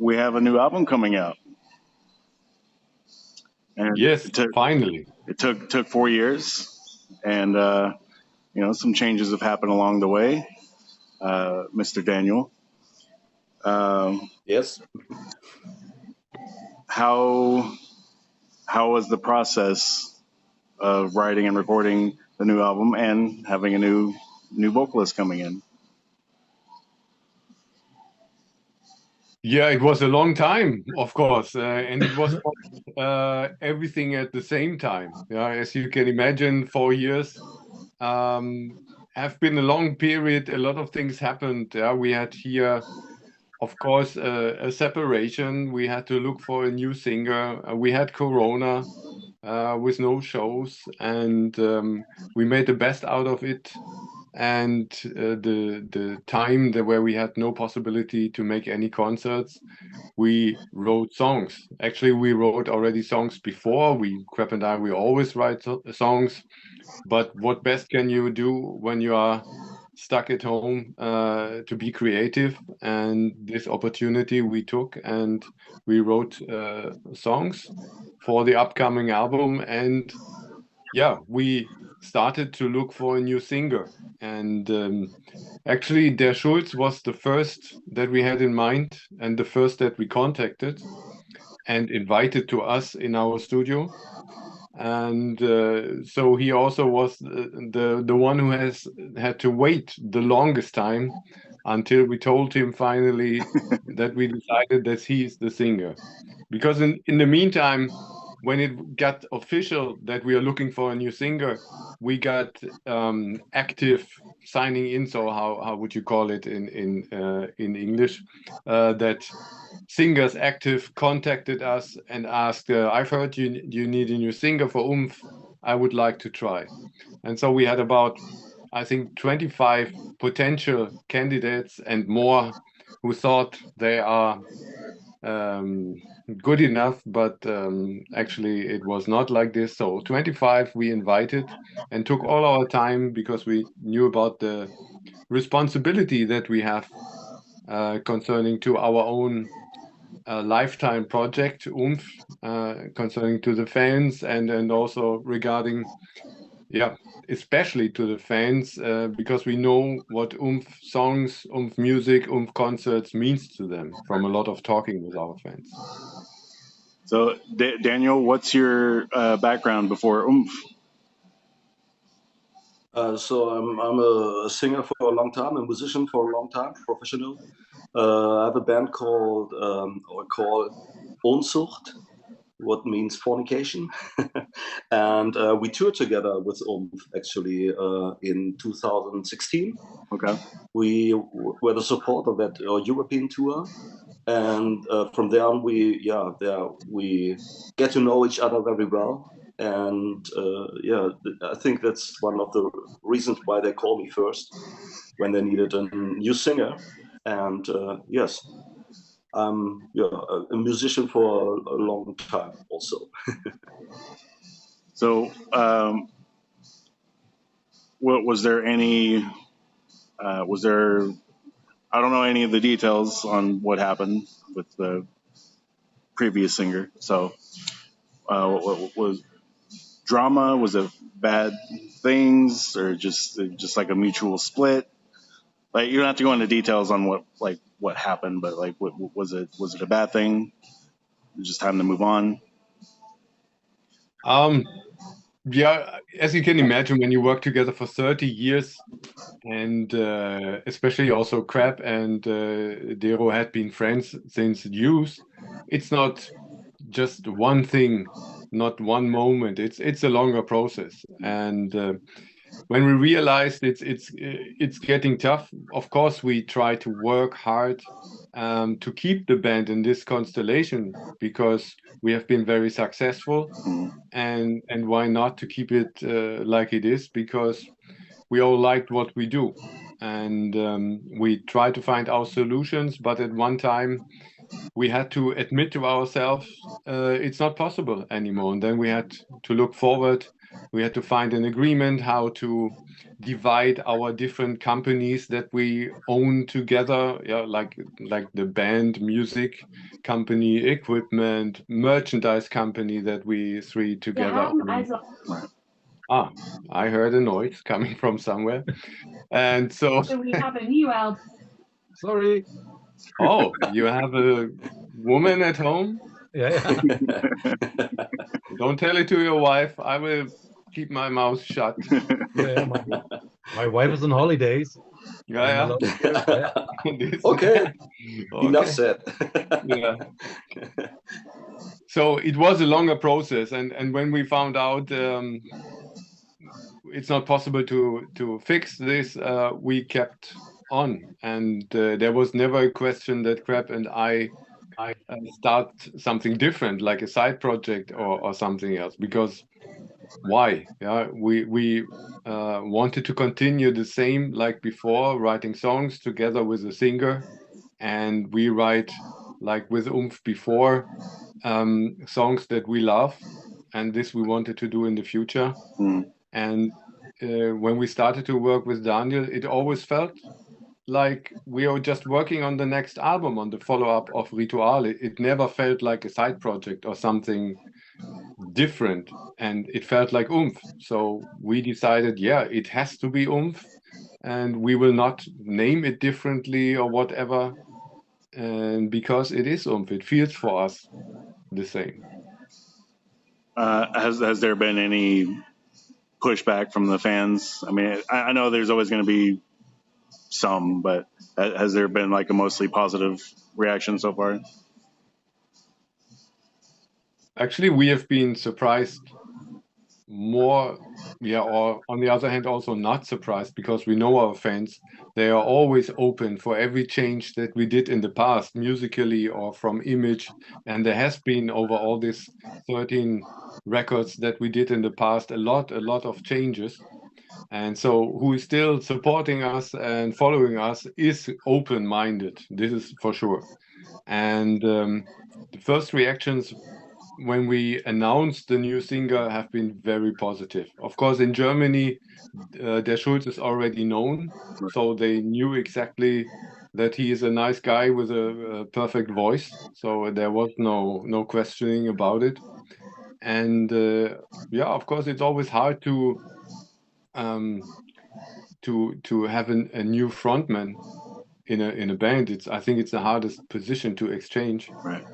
we have a new album coming out. And Yes, finally. It took 4 years, and you know, some changes have happened along the way. Mr. Daniel, Yes. How was the process of writing and recording the new album and having a new vocalist coming in? Yeah, it was a long time, of course, and it was everything at the same time. Yeah, as you can imagine, 4 years have been a long period. A lot of things happened. Yeah, we had here, of course, a separation. We had to look for a new singer. We had Corona with no shows, and we made the best out of it. And the time where we had no possibility to make any concerts, we wrote songs. Actually, we wrote already songs before. Crep and I, we always write songs. But what best can you do when you are stuck at home to be creative? And this opportunity we took, and we wrote songs for the upcoming album. And yeah, we started to look for a new singer. And actually, Der Schulz was the first that we had in mind, and the first that we contacted and invited to us in our studio. And so he also was the one who has had to wait the longest time until we told him finally that we decided that he is the singer. Because in the meantime, when it got official that we are looking for a new singer, we got active signing in. So how would you call it in English? That singers active contacted us and asked, "I've heard you need a new singer for Oomph. I would like to try." And so we had about, I think, 25 potential candidates and more who thought they are good enough, but actually it was not like this. So 25 we invited and took all our time because we knew about the responsibility that we have concerning to our own lifetime project, Oomph, concerning to the fans and also regarding, yeah, especially to the fans, because we know what Oomph songs, Oomph music, Oomph concerts means to them from a lot of talking with our fans. So, Daniel, what's your background before Oomph? So I'm a singer for a long time, a musician for a long time, professional. I have a band called Onzucht, what means fornication, and we toured together with Oomph actually in 2016. Okay. We were the support of that European tour, and from there on we get to know each other very well. And yeah, I think that's one of the reasons why they called me first when they needed a new singer. And yes, I'm a musician for a long time also. So, was there any? Was there? I don't know any of the details on what happened with the previous singer. So, what was drama? Was it bad things, or just like a mutual split? Like, you don't have to go into details on what happened, but like, what was it? Was it a bad thing? Just time to move on. Yeah, as you can imagine, when you work together for 30 years, and especially also Crep and Dero had been friends since youth, it's not just one thing, not one moment. It's a longer process. And when we realized it's getting tough, of course we try to work hard to keep the band in this constellation because we have been very successful, and why not to keep it like it is, because we all liked what we do, and we try to find our solutions, but at one time we had to admit to ourselves it's not possible anymore, and then we had to look forward. We had to find an agreement how to divide our different companies that we own together, yeah, like the band, music company, equipment, merchandise company that we three together own. Right. Ah, I heard a noise coming from somewhere. And so we have a new album. Sorry. oh, you have a woman at home? Yeah. Don't tell it to your wife. I will keep my mouth shut. Yeah. My wife is on holidays. I'm Yeah, alone here. Yeah. yeah. Okay, enough Okay. said. Yeah. So it was a longer process, and when we found out it's not possible to fix this, we kept on, and there was never a question that Crab and I start something different, like a side project or something else. Because why? Yeah, we wanted to continue the same like before, writing songs together with a singer, and we write like with Oomph before songs that we love, and this we wanted to do in the future. Mm. And when we started to work with Daniel, it always felt like we are just working on the next album, on the follow-up of Ritual. It never felt like a side project or something different, and it felt like Oomph. So we decided, yeah, it has to be Oomph, and we will not name it differently or whatever. And because it is Oomph, it feels for us the same. Has there been any pushback from the fans? I mean, I know there's always going to be some, but has there been like a mostly positive reaction so far? Actually, we have been surprised more, yeah, or on the other hand, also not surprised, because we know our fans. They are always open for every change that we did in the past, musically or from image. And there has been, over all these 13 records that we did in the past, a lot of changes. And so who is still supporting us and following us is open-minded. This is for sure. And the first reactions when we announced the new singer have been very positive. Of course, in Germany, Der Schulz is already known, so they knew exactly that he is a nice guy with a perfect voice. So there was no questioning about it. And yeah, of course, it's always hard to have a new frontman in a band. I think it's the hardest position to exchange. Right.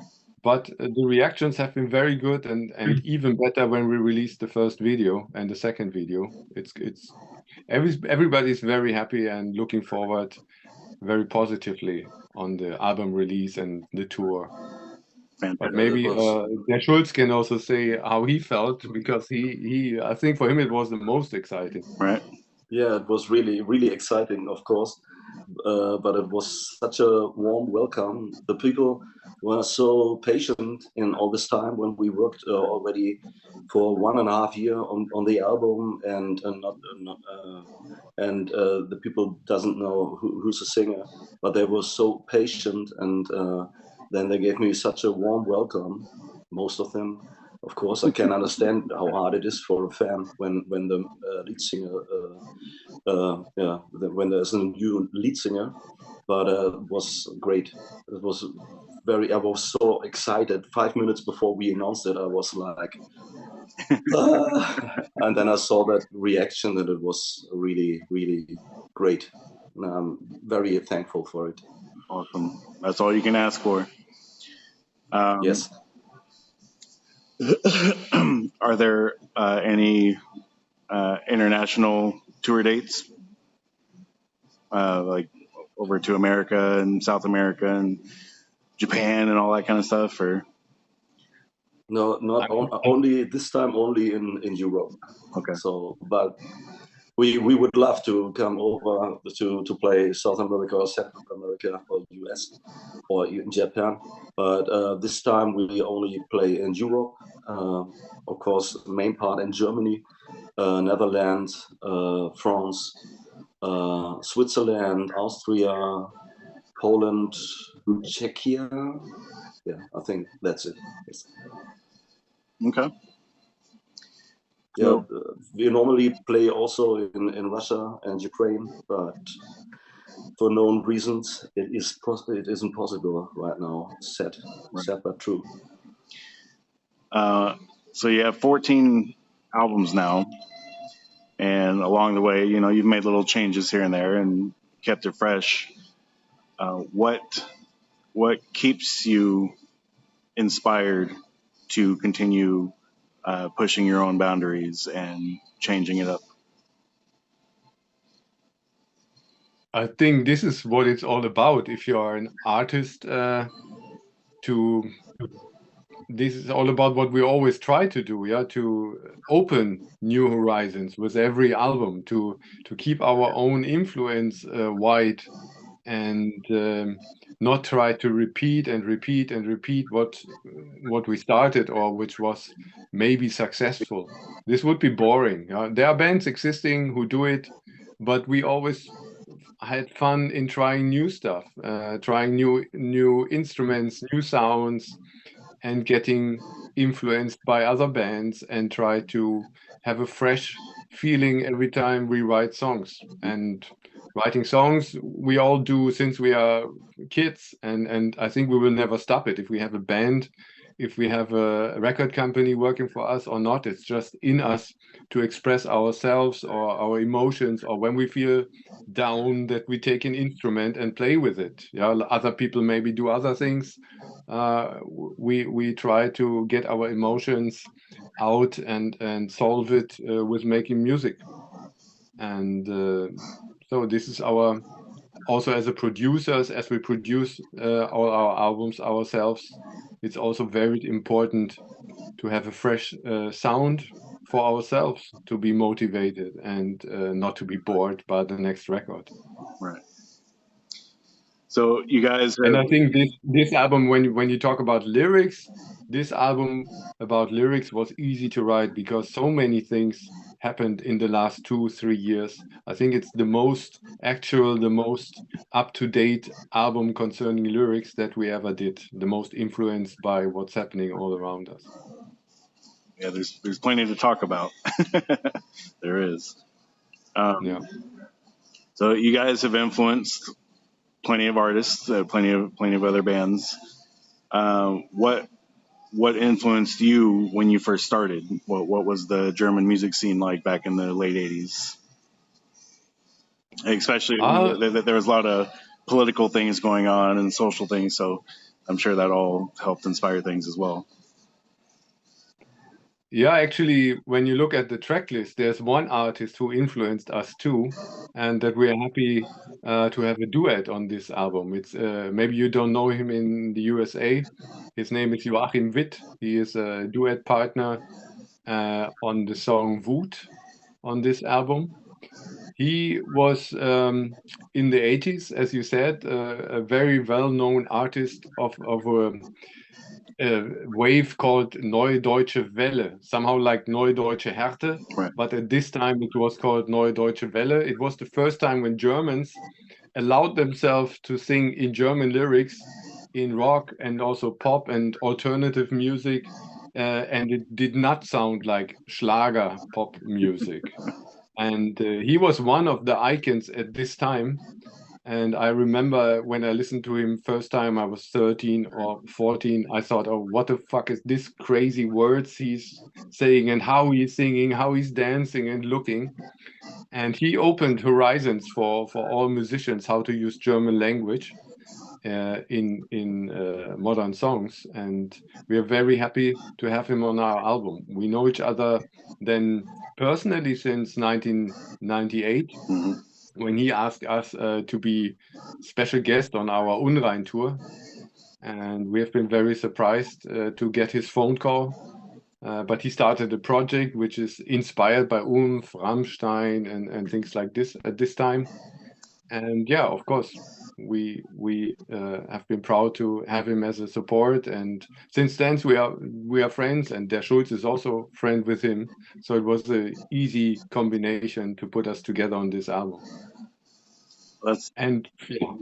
But the reactions have been very good, and even better when we released the first video and the second video. Everybody's very happy and looking forward very positively on the album release and the tour. Fantastic. But maybe Der Schulz can also say how he felt, because he I think for him it was the most exciting. Right. Yeah, it was really, really exciting, of course. But it was such a warm welcome. The people were so patient in all this time when we worked already for 1.5 years on the album, and the people doesn't know who's a singer, but they were so patient, and then they gave me such a warm welcome. Most of them, of course, I can understand how hard it is for a fan when the lead singer. When there's a new lead singer, but it was great. It was I was so excited. 5 minutes before we announced it, I was like, and then I saw that reaction, and it was really, really great. And I'm very thankful for it. Awesome. That's all you can ask for. Yes. Are there any international tour dates, like over to America and South America and Japan and all that kind of stuff? Or No, only this time, only in Europe. okay. So, but we would love to come over to play South America or Central America or US or even Japan. But this time we only play in Europe. Of course, main part in Germany, Netherlands, France, Switzerland, Austria, Poland, Czechia. Yeah, I think that's it. Yes. Okay. Yeah, we normally play also in Russia and Ukraine, but for known reasons, it isn't possible right now. Sad, sad but true. So you have 14 albums now, and along the way, you know, you've made little changes here and there and kept it fresh. What keeps you inspired to continue pushing your own boundaries and changing it up? I think this is what it's all about. If you are an artist, this is all about what we always try to do, yeah, to open new horizons with every album, to keep our own influence wide, and not try to repeat and repeat and repeat what we started or which was maybe successful. This would be boring. There are bands existing who do it, but we always had fun in trying new stuff, trying new instruments, new sounds, and getting influenced by other bands, and try to have a fresh feeling every time we write songs. And writing songs we all do since we are kids, and I think we will never stop it. If we have a band, if we have a record company working for us or not, it's just in us to express ourselves or our emotions, or when we feel down, that we take an instrument and play with it. Yeah, other people maybe do other things. We try to get our emotions out and solve it with making music. And so this is our, also as a producers, as we produce all our albums ourselves, it's also very important to have a fresh sound for ourselves, to be motivated and not to be bored by the next record. Right. So you guys And I think this album, when you talk about lyrics, this album about lyrics was easy to write because so many things happened in the last 2-3 years. I think it's the most actual, the most up-to-date album concerning lyrics that we ever did, the most influenced by what's happening all around us. Yeah, there's plenty to talk about. There is. Yeah. So you guys have influenced plenty of artists, plenty of other bands. What influenced you when you first started? What was the German music scene like back in the late '80s? Especially there was a lot of political things going on and social things, so I'm sure that all helped inspire things as well. Yeah, actually, when you look at the track list, there's one artist who influenced us too, and that we are happy to have a duet on this album. It's maybe you don't know him in the USA. His name is Joachim Witt. He is a duet partner on the song Wut on this album. He was in the 80s, as you said, a very well-known artist of a wave called Neue Deutsche Welle, somehow like Neue Deutsche Härte, Right. but at this time it was called Neue Deutsche Welle. It was the first time when Germans allowed themselves to sing in German lyrics in rock and also pop and alternative music, and it did not sound like Schlager pop music. And he was one of the icons at this time. And I remember when I listened to him first time, I was 13 or 14. I thought, oh, what the fuck is this crazy words he's saying, and how he's singing, how he's dancing and looking. And he opened horizons for all musicians how to use German language in modern songs. And we are very happy to have him on our album. We know each other then personally since 1998. Mm-hmm. When he asked us to be special guest on our Unrein tour. And we have been very surprised to get his phone call. But he started a project which is inspired by Oomph, Rammstein, and things like this at this time. And yeah, of course, we have been proud to have him as a support. And since then, we are friends, and Der Schulz is also friend with him. So it was an easy combination to put us together on this album. And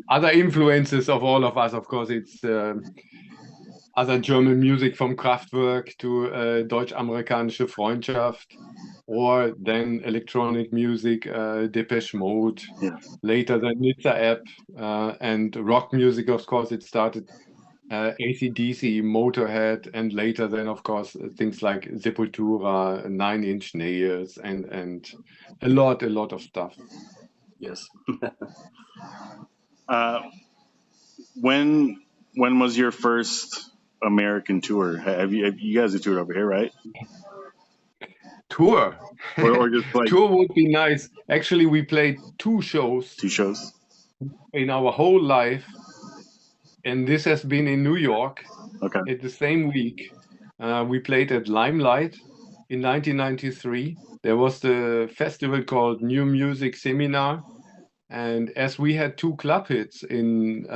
other influences of all of us, of course, it's other German music from Kraftwerk to Deutsch-Amerikanische Freundschaft, or then electronic music, Depeche Mode, Yeah. later the Nizza app, and rock music, of course, it started AC/DC, Motorhead, and later then, of course, things like Sepultura, Nine Inch Nails, and a lot of stuff. Yes. When was your first American tour? Have you guys have toured over here, right? Tour. Or just like Tour would be nice. Actually, we played 2 shows 2 shows? in our whole life, and this has been in New York Okay. at the same week. We played at Limelight in 1993. There was the festival called New Music Seminar, and as we had 2 club hits in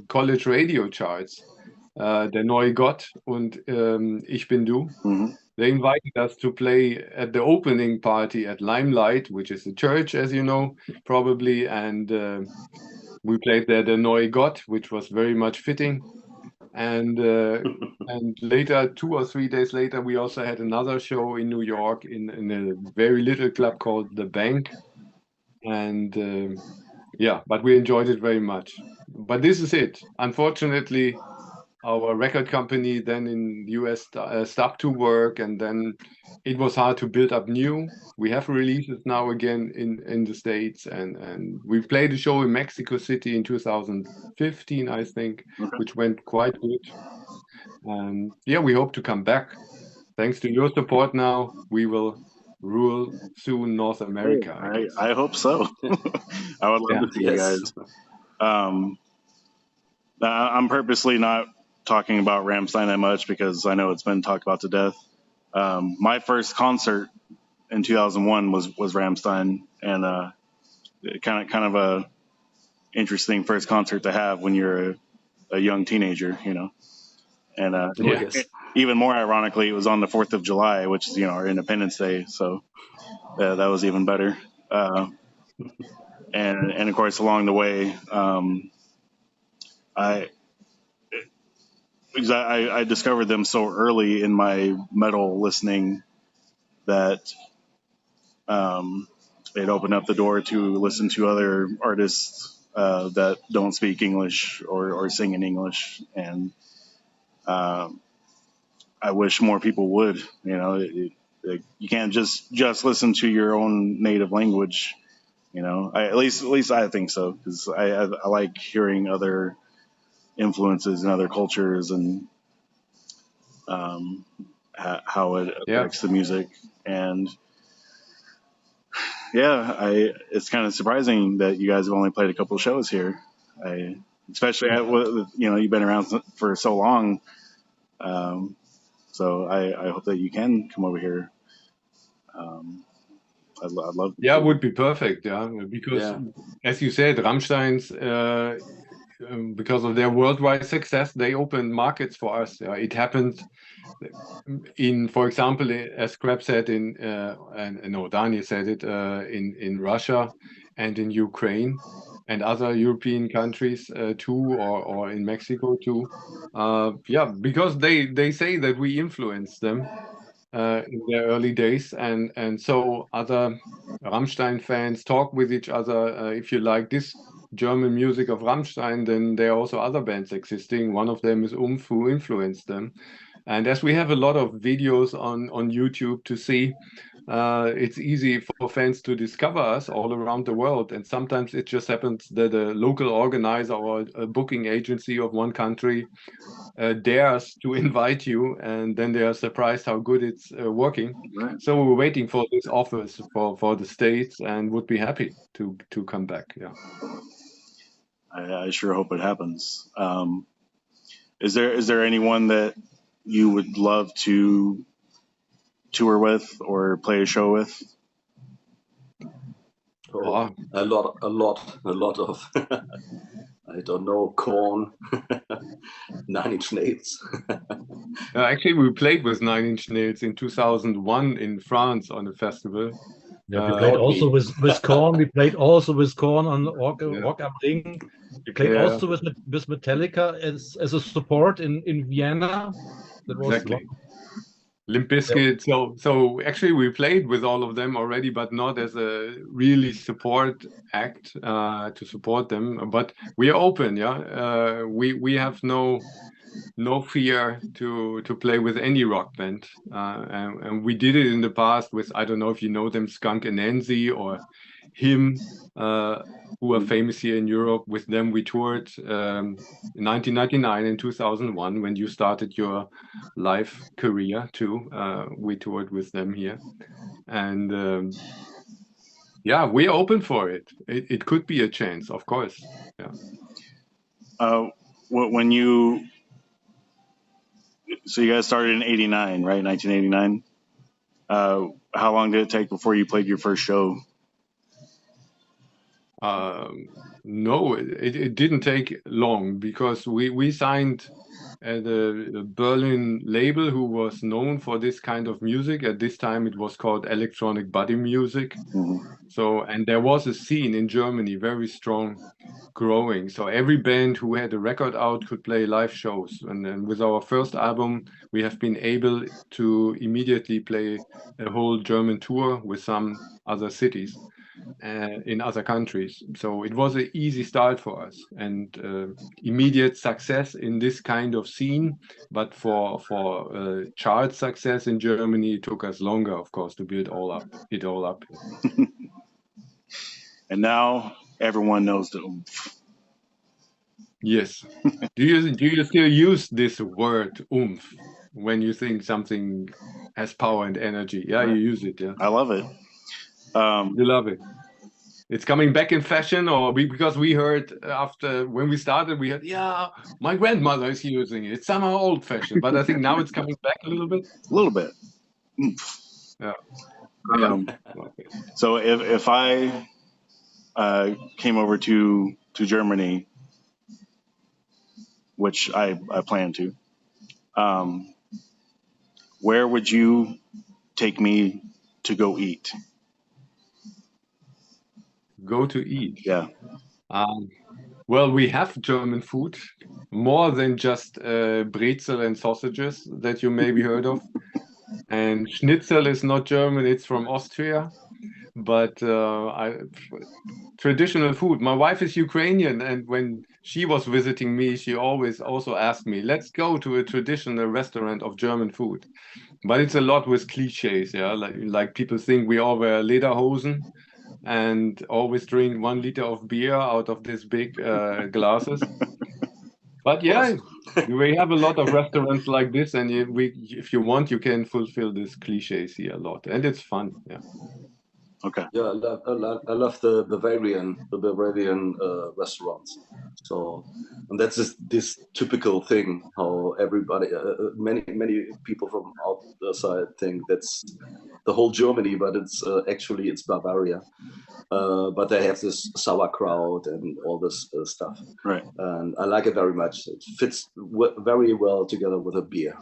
college radio charts, Der neue Gott und Ich bin du, Mm-hmm. they invited us to play at the opening party at Limelight, which is a church, as you know, probably, and we played there Der neue Gott, which was very much fitting. And later, 2 or 3 days later, we also had another show in New York in a very little club called The Bank. And yeah, but we enjoyed it very much. But this is it. Unfortunately, our record company then in US stopped to work, and then it was hard to build up new. We have releases now again in the States, and we played a show in Mexico City in 2015, I think, Okay. which went quite good. And yeah, we hope to come back. Thanks to your support now, we will rule soon North America, I guess. I hope so. I would love to see you guys. I'm purposely not talking about Rammstein that much because I know it's been talked about to death. My first concert in 2001 was Rammstein, and kind of a interesting first concert to have when you're a young teenager, you know. And Yes. even more ironically, it was on the 4th of July, which is, you know, our Independence Day, so that was even better. And of course, along the way, I discovered them so early in my metal listening that it opened up the door to listen to other artists that don't speak English or sing in English, and I wish more people would. You know, you can't just listen to your own native language. You know, at least I think so, because I like hearing other influences and other cultures and how it affects the music. And yeah, it's kind of surprising that you guys have only played a couple of shows here. Especially you know, you've been around for so long. So I hope that you can come over here. I'd love to. Yeah, it would be perfect. Yeah, because as you said, Rammstein's because of their worldwide success, they opened markets for us. It happened in, for example, as Krab said and no, Daniel said it in Russia and in Ukraine and other European countries too, or in Mexico too. Yeah, because they say that we influenced them in their early days, and so other Rammstein fans talk with each other. If you like this German music of Rammstein, then there are also other bands existing. One of them is Oomph, who influenced them. And as we have a lot of videos on YouTube to see, it's easy for fans to discover us all around the world. And sometimes it just happens that a local organizer or a booking agency of one country dares to invite you, and then they are surprised how good it's working. Right. So we're waiting for this offers for the States, and would be happy to come back. Yeah. I sure hope it happens. Is there anyone that you would love to tour with or play a show with? Oh, a lot of I don't know, Korn, Nine Inch Nails. Actually, we played with Nine Inch Nails in 2001 in France on a festival. Yeah, we played also with Korn. We played also with Korn on Rock am Ring. We played also with Metallica as a support in Vienna. That was exactly. Limp Bizkit. So actually we played with all of them already, but not as a really support act to support them. But we are open, yeah. We have no fear to play with any rock band, and we did it in the past with, I don't know if you know them, Skunk and Nancy or Him, who are famous here in Europe. With them we toured in 1999 and 2001 when you started your live career too. We toured with them here, and yeah, we're open for it. It could be a chance, of course. Yeah. When you So you guys started in '89, right? 1989. How long did it take before you played your first show? No, it didn't take long because we signed at a Berlin label who was known for this kind of music. At this time, it was called electronic body music. So, and there was a scene in Germany very strong, growing. So every band who had a record out could play live shows. And then with our first album, we have been able to immediately play a whole German tour with some other cities in other countries. So it was an easy start for us and immediate success in this kind of scene. But for chart success in Germany, it took us longer, of course, to build it all up. And now everyone knows the Oomph. Yes. Do you still use this word oomph when you think something has power and energy? Yeah, you use it. Yeah, I love it. you love it. It's coming back in fashion, or because we heard after when we started, we heard, yeah, my grandmother is using it. It's somehow old-fashioned, but I think now it's coming back a little bit. A little bit. Oomph. Yeah. Okay. So if I came over to Germany, which I plan to, where would you take me to go eat? Go to eat. Yeah. Well, we have German food, more than just brezel and sausages that you maybe heard of. And schnitzel is not German, it's from Austria. But traditional food. My wife is Ukrainian, and when she was visiting me, she always also asked me, let's go to a traditional restaurant of German food. But it's a lot with cliches, yeah. Like people think we all wear lederhosen and always drink 1 liter of beer out of these big glasses. But yeah, we have a lot of restaurants like this, and if you want, you can fulfill these cliches here a lot, and it's fun. Yeah. Okay. Yeah, I love the Bavarian restaurants. So, and that's this typical thing how everybody, many people from outside think that's the whole Germany, but it's actually it's Bavaria. But they have this sauerkraut and all this stuff. Right. And I like it very much. It fits very well together with a beer.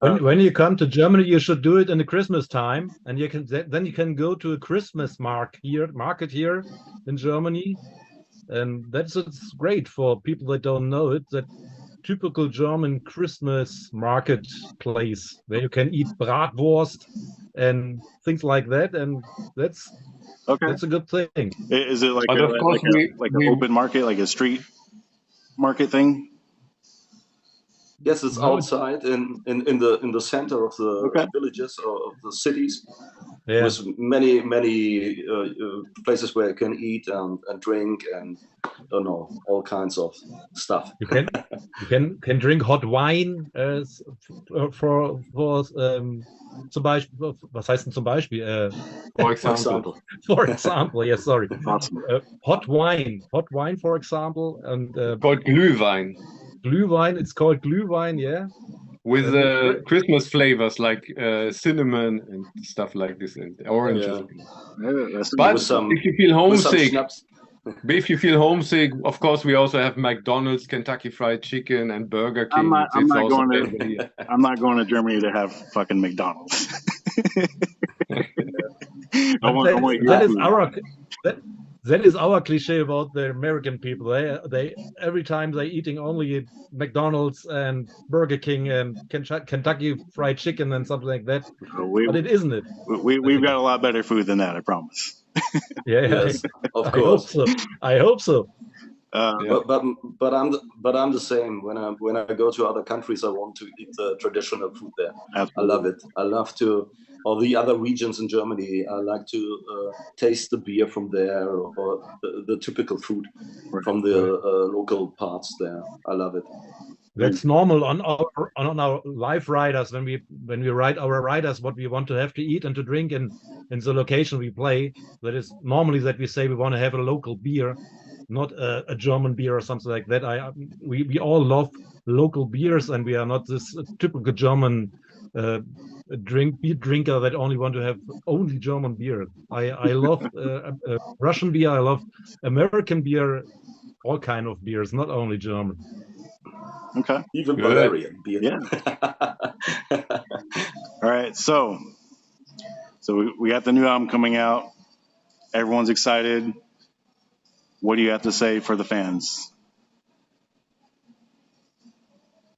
When you come to Germany, you should do it in the Christmas time, and you can then you can go to a Christmas market here in Germany, and that's it's great for people that don't know it. That typical German Christmas market place where you can eat bratwurst and things like that, and that's a good thing. Is it like an open market, like a street market thing? Yes, it's outside in the center of the villages or of the cities. Yeah. With many places where you can eat and drink and I don't know, all kinds of stuff. You can drink hot wine for zum Beispiel, was heißt denn zum Beispiel? For example. For example, yes, sorry. Hot wine, for example, and called Glühwein. Glühwein, it's called Glühwein, yeah. With Christmas flavors like cinnamon and stuff like this, and oranges. Yeah. But if you feel homesick, of course, we also have McDonald's, Kentucky Fried Chicken, and Burger King. I'm not going to Germany to have fucking McDonald's. that is our cliche about the American people. They every time they eating only McDonald's and Burger King and Kentucky Fried Chicken and something like that. We, But it isn't it. we've got a lot better food than that, I promise. Yeah, Yes, of I hope course. so. I hope so. Yeah. But I'm the same. When I go to other countries, I want to eat the traditional food there. Absolutely. I love it. I love to, or the other regions in Germany. I like to taste the beer from there, or the typical food from the local parts there. I love it. That's normal on our live riders when we write our riders what we want to have to eat and to drink in the location we play. That is normally that we say we want to have a local beer, not a German beer or something like that. We all love local beers, and we are not this typical German beer drinker that only want to have only German beer. I love Russian beer. I love American beer, all kind of beers, not only German. Okay. Even Good. Bavarian beer. Yeah. All right. So we got the new album coming out. Everyone's excited. What do you have to say for the fans?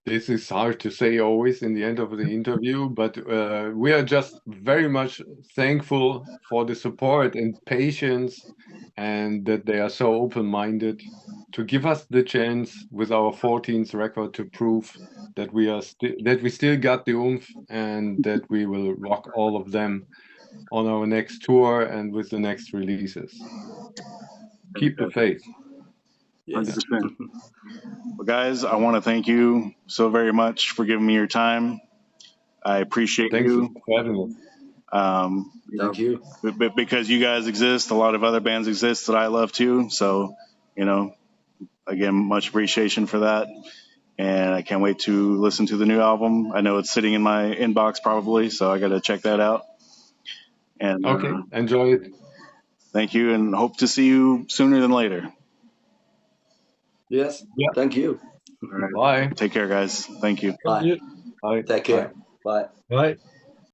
This is hard to say always in the end of the interview, but we are just very much thankful for the support and patience, and that they are so open-minded to give us the chance with our 14th record to prove that we still got the oomph, and that we will rock all of them on our next tour and with the next releases. Keep the faith. Yes. 100%. Well, guys, I want to thank you so very much for giving me your time. I appreciate Thanks you. for having us. Thank you. But because you guys exist, a lot of other bands exist that I love too. So, again, much appreciation for that. And I can't wait to listen to the new album. I know it's sitting in my inbox probably, so I got to check that out. And Okay, enjoy it. thank you, and hope to see you sooner than later. Yes. Yeah. Thank you. All right. Bye. Take care, guys. Thank you. Bye. Bye. Take care. Bye. Bye.